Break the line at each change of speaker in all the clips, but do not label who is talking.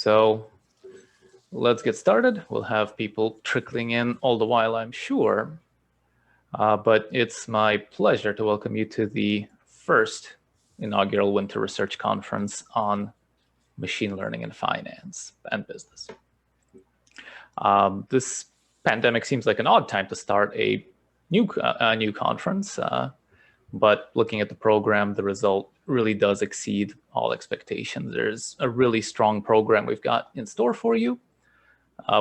So let's get started. We'll have people trickling in all the while, I'm sure. But it's my pleasure to welcome you to the first inaugural Winter Research Conference on machine learning in finance and business. This pandemic seems like an odd time to start a new conference, but looking at the program, the result really does exceed all expectations. There's a really strong program we've got in store for you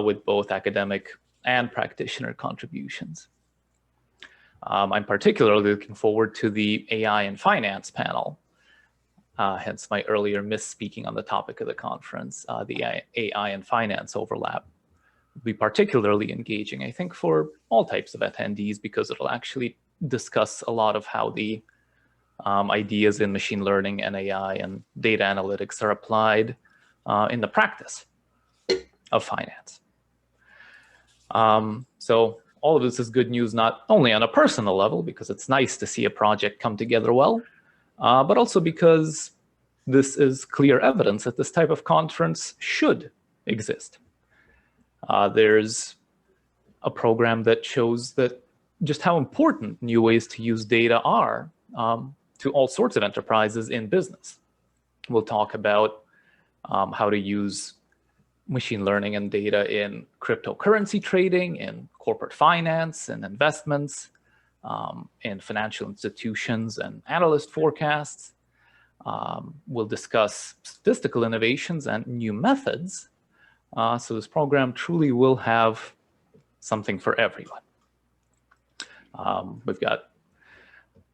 with both academic and practitioner contributions. I'm particularly looking forward to the AI and finance panel, hence my earlier misspeaking on the topic of the conference. The AI and finance overlap will be particularly engaging, I think, for all types of attendees, because it'll actually discuss a lot of how the ideas in machine learning and AI and data analytics are applied in the practice of finance. So all of this is good news, not only on a personal level, because it's nice to see a project come together well, but also because this is clear evidence that this type of conference should exist. There's a program that shows that just how important new ways to use data are to all sorts of enterprises in business. We'll talk about how to use machine learning and data in cryptocurrency trading, in corporate finance and investments, in financial institutions and analyst forecasts. We'll discuss statistical innovations and new methods. So this program truly will have something for everyone. We've got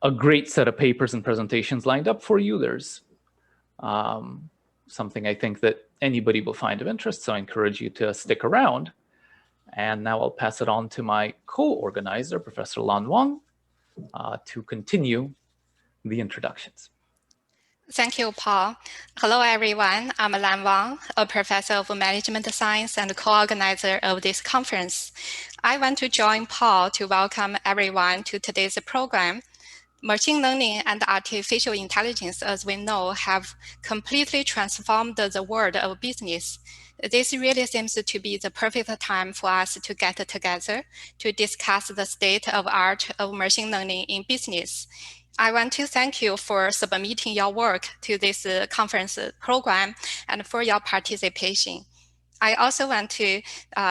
a great set of papers and presentations lined up for you. There's something I think that anybody will find of interest, so I encourage you to stick around. And now I'll pass it on to my co-organizer, Professor Lan Wang, to continue the introductions.
Thank you, Paul. Hello, everyone. I'm Lan Wang, a professor of management science and co-organizer of this conference. I want to join Paul to welcome everyone to today's program. Machine learning and artificial intelligence, as we know, have completely transformed the world of business. This really seems to be the perfect time for us to get together to discuss the state of art of machine learning in business. I want to thank you for submitting your work to this conference program and for your participation. I also want to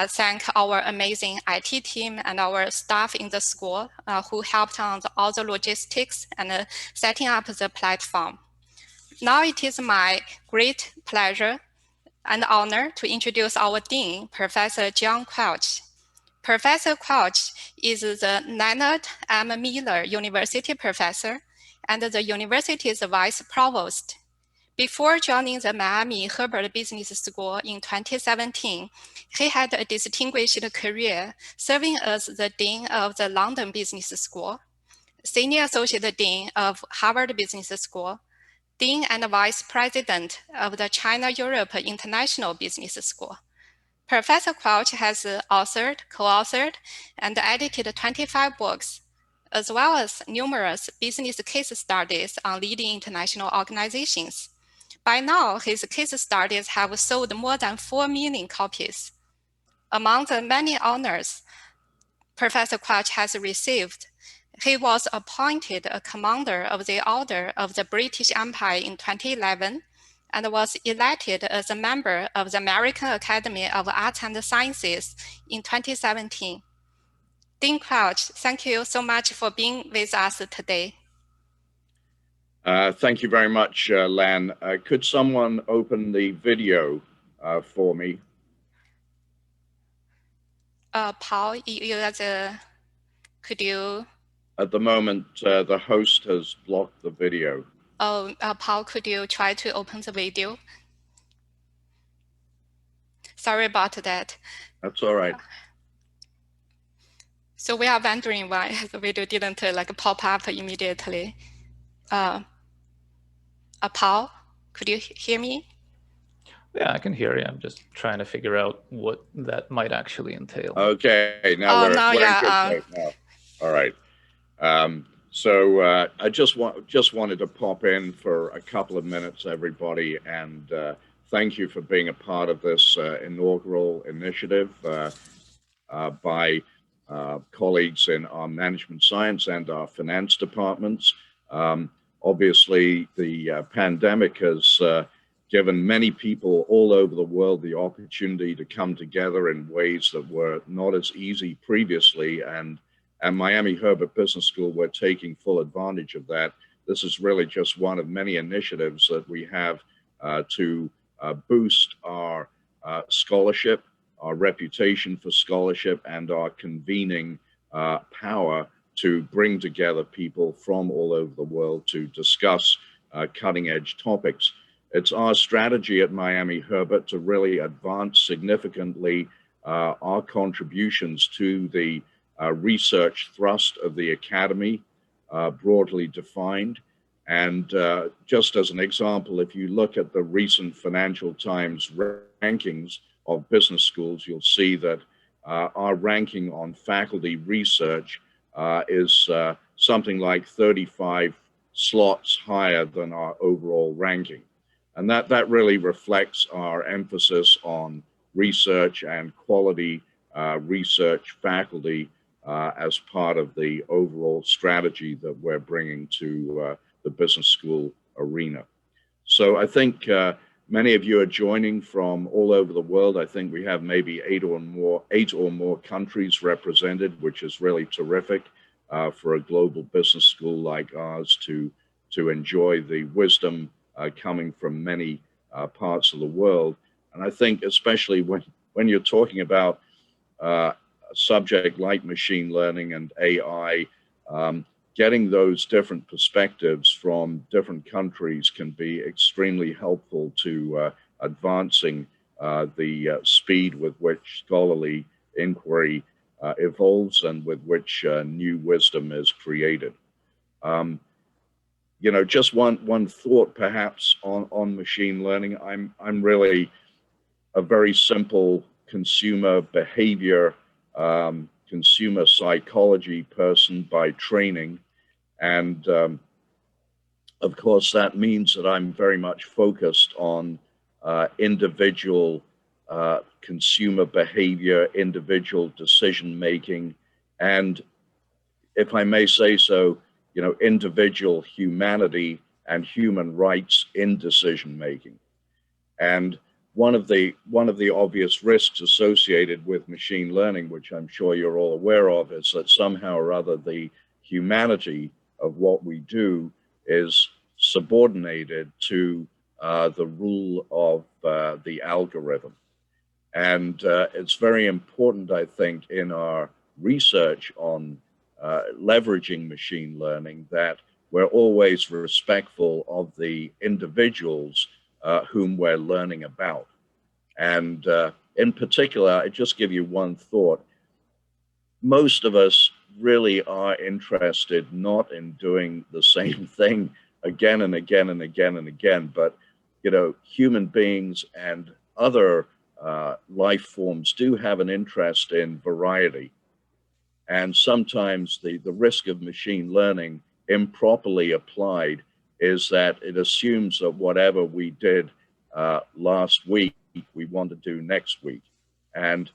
thank our amazing IT team and our staff in the school who helped on all the logistics and setting up the platform. Now it is my great pleasure and honor to introduce our dean, Professor John Quelch. Professor Quelch is the Leonard M. Miller University Professor and the university's Vice Provost. Before joining the Miami Herbert Business School in 2017, he had a distinguished career serving as the Dean of the London Business School, Senior Associate Dean of Harvard Business School, Dean and Vice President of the China-Europe International Business School. Professor Quelch has authored, co-authored, and edited 25 books, as well as numerous business case studies on leading international organizations. By now, his case studies have sold more than 4 million copies. Among the many honors Professor Quelch has received, he was appointed a Commander of the Order of the British Empire in 2011 and was elected as a member of the American Academy of Arts and Sciences in 2017. Dean Quelch, thank you so much for being with us today.
Thank you very much, Lan. Could someone open the video for me?
Paul, could you?
At the moment, the host has blocked the video.
Oh, Paul, could you try to open the video? Sorry about that.
That's all right.
So we are wondering why the video didn't pop up immediately. Paul, could you hear me?
Yeah, I can hear you. I'm just trying to figure out what that might actually entail.
Okay, now we're in good shape now. All right. I just wanted to pop in for a couple of minutes, everybody, and thank you for being a part of this inaugural initiative by colleagues in our management science and our finance departments. Obviously, the pandemic has given many people all over the world the opportunity to come together in ways that were not as easy previously. And at Miami Herbert Business School, we're taking full advantage of that. This is really just one of many initiatives that we have to boost our scholarship, our reputation for scholarship, and our convening power to bring together people from all over the world to discuss cutting-edge topics. It's our strategy at Miami Herbert to really advance significantly our contributions to the research thrust of the Academy, broadly defined. And just as an example, if you look at the recent Financial Times rankings of business schools, you'll see that our ranking on faculty research is something like 35 slots higher than our overall ranking. And that really reflects our emphasis on research and quality research faculty as part of the overall strategy that we're bringing to the business school arena. So I think many of you are joining from all over the world. I think we have maybe eight or more countries represented, which is really terrific for a global business school like ours to enjoy the wisdom coming from many parts of the world. And I think especially when you're talking about a subject like machine learning and AI, getting those different perspectives from different countries can be extremely helpful to advancing the speed with which scholarly inquiry evolves and with which new wisdom is created. You know, just one thought perhaps on machine learning. I'm really a very simple consumer behavior, consumer psychology person by training. And of course, that means that I'm very much focused on individual consumer behavior, individual decision making, and if I may say so, you know, individual humanity and human rights in decision making. And one of the obvious risks associated with machine learning, which I'm sure you're all aware of, is that somehow or other the humanity of what we do is subordinated to the rule of the algorithm. And it's very important, I think, in our research on leveraging machine learning that we're always respectful of the individuals whom we're learning about. And in particular, I just give you one thought. Most of us really are interested not in doing the same thing again and again and again and again, but you know, human beings and other life forms do have an interest in variety. And sometimes the risk of machine learning improperly applied is that it assumes that whatever we did last week, we want to do next week. And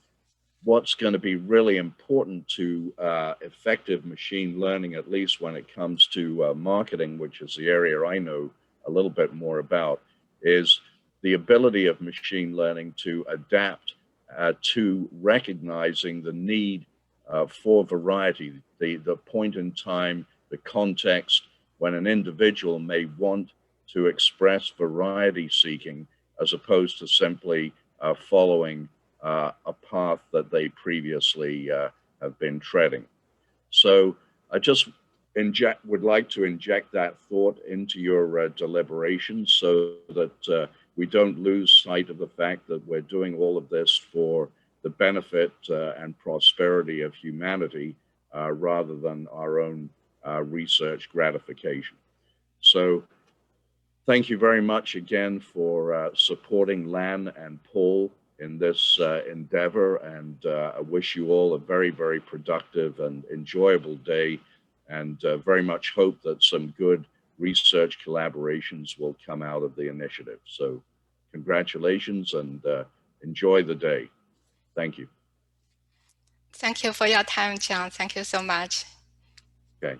what's going to be really important to effective machine learning, at least when it comes to marketing, which is the area I know a little bit more about, is the ability of machine learning to adapt to recognizing the need for variety, the point in time, the context when an individual may want to express variety seeking as opposed to simply following a path that they previously have been treading. So I just would like to inject that thought into your deliberations so that we don't lose sight of the fact that we're doing all of this for the benefit and prosperity of humanity rather than our own research gratification. So thank you very much again for supporting Lan and Paul in this endeavor, and I wish you all a very, very productive and enjoyable day, and very much hope that some good research collaborations will come out of the initiative. So congratulations and enjoy the day. Thank you.
Thank you for your time, John. Thank you so much.
Okay.